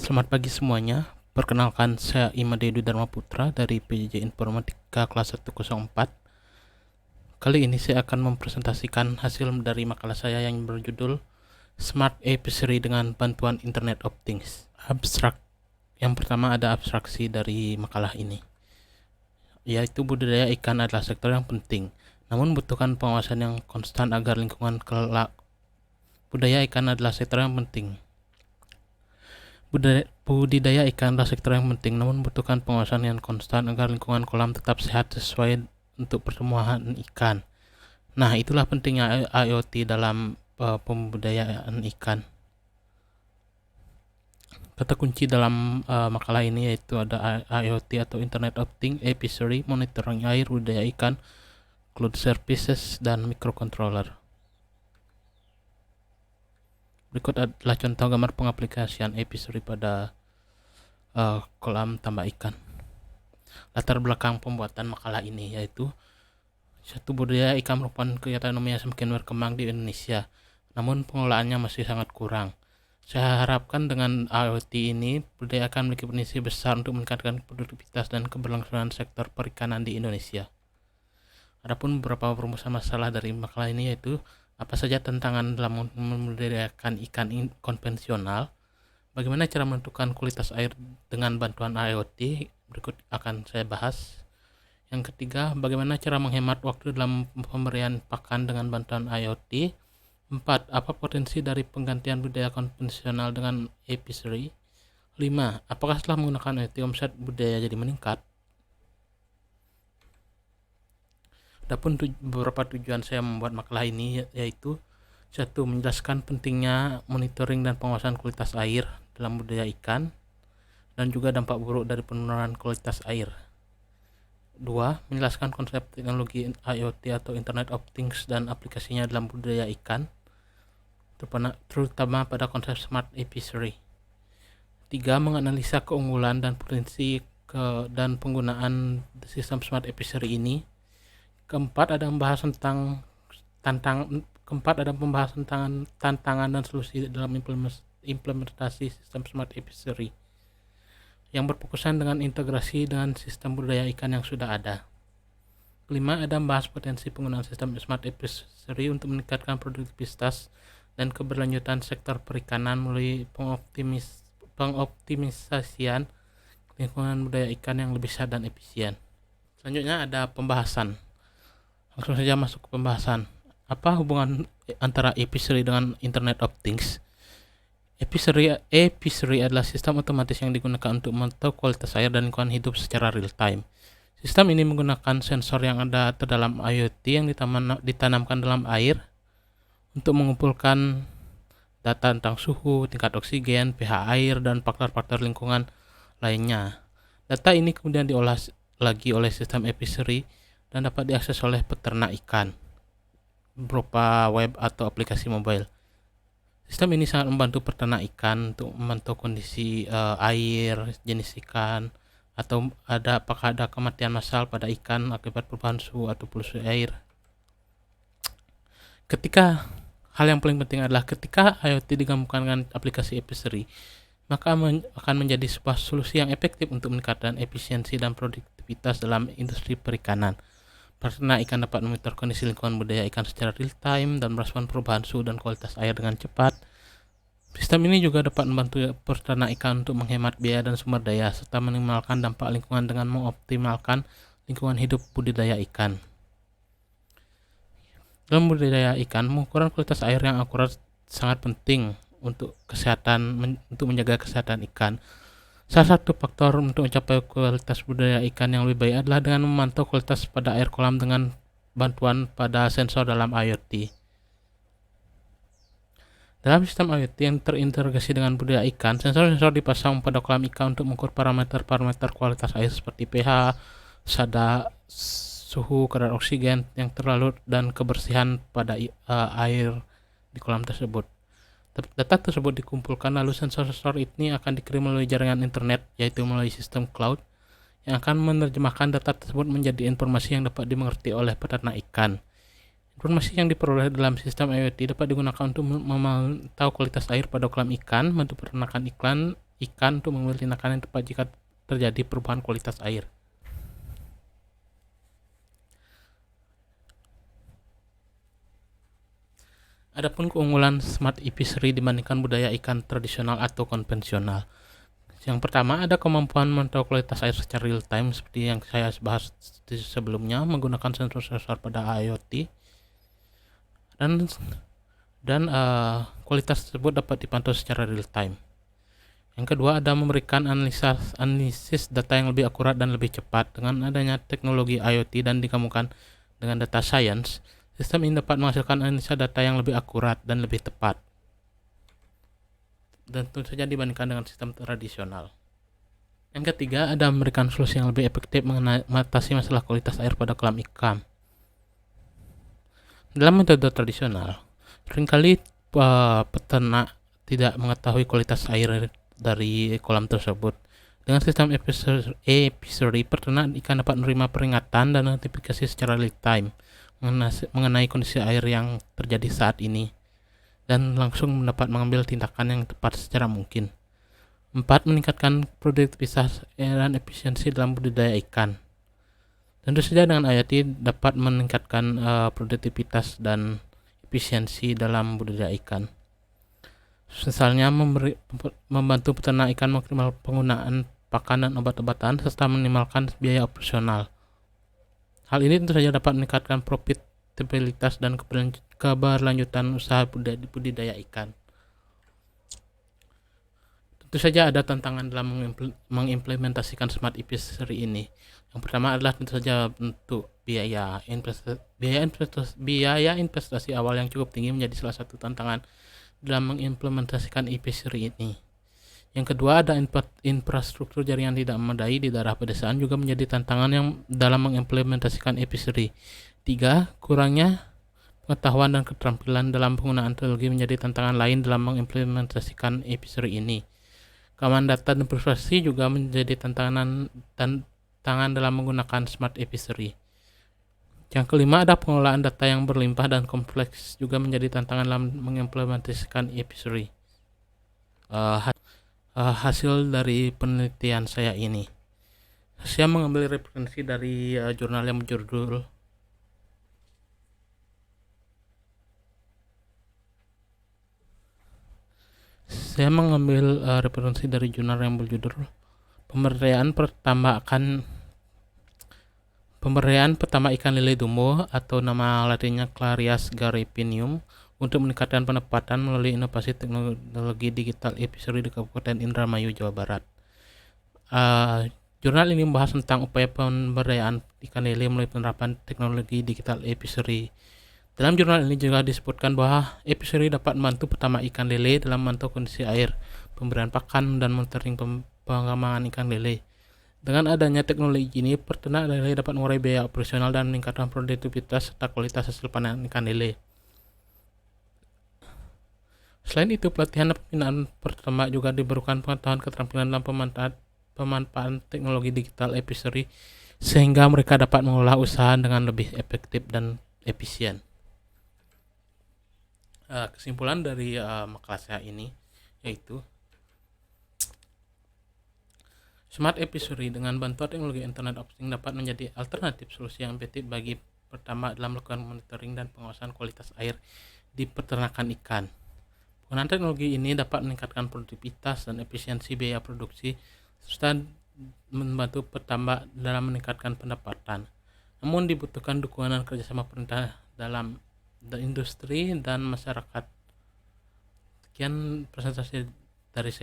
Selamat pagi semuanya. Perkenalkan, saya Imade Dharma Putra dari PJJ Informatika kelas 104. Kali ini saya akan mempresentasikan hasil dari makalah saya yang berjudul Smart Apiary dengan bantuan Internet of Things. Abstrak. Yang pertama ada abstraksi dari makalah ini, yaitu budidaya ikan adalah sektor yang penting, namun membutuhkan pengawasan yang konstan agar lingkungan kelak. Budidaya ikan adalah sektor yang penting. Budidaya ikan adalah sektor yang penting, namun membutuhkan pengawasan yang konstan agar lingkungan kolam tetap sehat sesuai untuk pertumbuhan ikan. Nah, itulah pentingnya IoT dalam pembudidayaan ikan. Kata kunci dalam makalah ini yaitu ada IoT atau Internet of Things, Apiary, monitoring air, budidaya ikan, cloud services, dan microcontroller. Berikut adalah contoh gambar pengaplikasian Apiary pada kolam tambak ikan. Latar belakang pembuatan makalah ini yaitu satu, budidaya ikan merupakan kegiatan yang semakin berkembang di Indonesia, namun pengelolaannya masih sangat kurang. Saya harapkan dengan IoT ini, budidaya akan memiliki potensi besar untuk meningkatkan produktivitas dan keberlangsungan sektor perikanan di Indonesia. Adapun beberapa perumusan masalah dari makalah ini yaitu apa saja tantangan dalam membudidayakan ikan konvensional, bagaimana cara menentukan kualitas air dengan bantuan IoT, berikut akan saya bahas. Yang ketiga, bagaimana cara menghemat waktu dalam pemberian pakan dengan bantuan IoT. 4. Apa potensi dari penggantian budidaya konvensional dengan apiary? 5. Apakah setelah menggunakan IoT omset budidaya jadi meningkat? Adapun beberapa tujuan saya membuat makalah ini yaitu 1. Menjelaskan pentingnya monitoring dan pengawasan kualitas air dalam budidaya ikan dan juga dampak buruk dari penurunan kualitas air. 2. Menjelaskan konsep teknologi IoT atau Internet of Things dan aplikasinya dalam budidaya ikan, terutama pada konsep Smart Apiary. 3. Menganalisa keunggulan dan potensi dan penggunaan sistem Smart Apiary ini. Keempat, ada pembahasan tentang tantangan dan solusi dalam implementasi sistem Smart Apiary yang berfokusan dengan integrasi dengan sistem budidaya ikan yang sudah ada. Kelima, ada membahas potensi penggunaan sistem Smart Apiary untuk meningkatkan produktivitas dan keberlanjutan sektor perikanan melalui pengoptimisasian lingkungan budidaya ikan yang lebih sehat dan efisien. Selanjutnya ada pembahasan. Langsung saja masuk ke pembahasan. Apa hubungan antara apiary dengan Internet of Things? Apiary adalah sistem otomatis yang digunakan untuk memantau kualitas air dan lingkungan hidup secara real time. Sistem ini menggunakan sensor yang ada terdalam IoT yang ditanamkan dalam air untuk mengumpulkan data tentang suhu, tingkat oksigen, pH air, dan faktor-faktor lingkungan lainnya. Data ini kemudian diolah lagi oleh sistem apiary dan dapat diakses oleh peternak ikan berupa web atau aplikasi mobile. Sistem ini sangat membantu peternak ikan untuk memantau kondisi air, jenis ikan, atau apakah ada kematian massal pada ikan akibat perubahan suhu atau polusi air. Hal yang paling penting adalah ketika IoT digabungkan dengan aplikasi apiary, maka akan menjadi sebuah solusi yang efektif untuk meningkatkan efisiensi dan produktivitas dalam industri perikanan. Peternak ikan dapat memonitor kondisi lingkungan budidaya ikan secara real time dan merespon perubahan suhu dan kualitas air dengan cepat. Sistem ini juga dapat membantu peternak ikan untuk menghemat biaya dan sumber daya serta meminimalkan dampak lingkungan dengan mengoptimalkan lingkungan hidup budidaya ikan. Dalam budidaya ikan, pengukuran kualitas air yang akurat sangat penting untuk menjaga kesehatan ikan. Salah satu faktor untuk mencapai kualitas budidaya ikan yang lebih baik adalah dengan memantau kualitas pada air kolam dengan bantuan pada sensor dalam IoT. Dalam sistem IoT yang terintegrasi dengan budidaya ikan, sensor-sensor dipasang pada kolam ikan untuk mengukur parameter kualitas air seperti pH, suhu, kadar oksigen yang terlarut, dan kebersihan pada air di kolam tersebut. Data tersebut dikumpulkan, lalu sensor-sensor ini akan dikirim melalui jaringan internet, yaitu melalui sistem cloud, yang akan menerjemahkan data tersebut menjadi informasi yang dapat dimengerti oleh peternak ikan. Informasi yang diperoleh dalam sistem IoT dapat digunakan untuk memantau kualitas air pada kolam ikan, membantu peternakan ikan untuk mengambil tindakan yang tepat jika terjadi perubahan kualitas air. Adapun keunggulan smart apiary dibandingkan budaya ikan tradisional atau konvensional. Yang pertama, ada kemampuan memantau kualitas air secara real time seperti yang saya bahas sebelumnya menggunakan sensor-sensor pada IoT, dan kualitas tersebut dapat dipantau secara real time. Yang kedua, ada memberikan analisis data yang lebih akurat dan lebih cepat. Dengan adanya teknologi IoT dan digabungkan dengan data science, sistem ini dapat menghasilkan analisa data yang lebih akurat dan lebih tepat, dan tentu saja dibandingkan dengan sistem tradisional. Yang ketiga, ada memberikan solusi yang lebih efektif mengatasi masalah kualitas air pada kolam ikan. Dalam metode tradisional, seringkali peternak tidak mengetahui kualitas air dari kolam tersebut. Dengan sistem apiary, peternak ikan dapat menerima peringatan dan notifikasi secara real time mengenai kondisi air yang terjadi saat ini, dan langsung dapat mengambil tindakan yang tepat secara mungkin. 4. Meningkatkan produktivitas dan efisiensi dalam budidaya ikan. Tentu saja dengan IoT dapat meningkatkan produktivitas dan efisiensi dalam budidaya ikan. Misalnya membantu peternak ikan mengoptimalkan penggunaan pakan dan obat-obatan serta meminimalkan biaya operasional. Hal ini tentu saja dapat meningkatkan profitabilitas dan keberlanjutan usaha budidaya ikan. Tentu saja ada tantangan dalam mengimplementasikan smart apiary ini. Yang pertama adalah tentu saja untuk biaya investasi awal yang cukup tinggi menjadi salah satu tantangan dalam mengimplementasikan apiary ini. Yang kedua, ada infrastruktur jaringan tidak memadai di daerah pedesaan juga menjadi tantangan yang dalam mengimplementasikan apiary. 3. Kurangnya pengetahuan dan keterampilan dalam penggunaan teknologi menjadi tantangan lain dalam mengimplementasikan apiary ini. Keamanan data dan privasi juga menjadi tantangan dalam menggunakan smart apiary. Yang kelima, ada pengelolaan data yang berlimpah dan kompleks juga menjadi tantangan dalam mengimplementasikan apiary. Hasil dari penelitian saya ini, saya mengambil referensi dari jurnal yang berjudul Pemberdayaan pertama ikan lele Dumbo atau nama latinnya Clarias gariepinium untuk meningkatkan pendapatan melalui inovasi teknologi digital apiary di Kabupaten Indramayu, Jawa Barat. Jurnal ini membahas tentang upaya pemberdayaan ikan lele melalui penerapan teknologi digital apiary. Dalam jurnal ini juga disebutkan bahwa apiary dapat membantu pertama ikan lele dalam memantau kondisi air, pemberian pakan, dan monitoring pengembangan ikan lele. Dengan adanya teknologi ini, peternak lele dapat mengurangi biaya operasional dan meningkatkan produktivitas serta kualitas hasil panen ikan lele. Selain itu, pelatihan dan pembinaan peternak juga diberikan pengetahuan keterampilan dalam pemanfaatan teknologi digital apiary sehingga mereka dapat mengelola usaha dengan lebih efektif dan efisien. Kesimpulan dari makalah saya ini yaitu smart apiary dengan bantuan teknologi Internet of Things dapat menjadi alternatif solusi yang efektif bagi pertama dalam melakukan monitoring dan pengawasan kualitas air di peternakan ikan. Penggunaan teknologi ini dapat meningkatkan produktivitas dan efisiensi biaya produksi serta membantu petambak dalam meningkatkan pendapatan. Namun dibutuhkan dukungan dan kerjasama pemerintah dalam industri dan masyarakat. Sekian presentasi dari saya.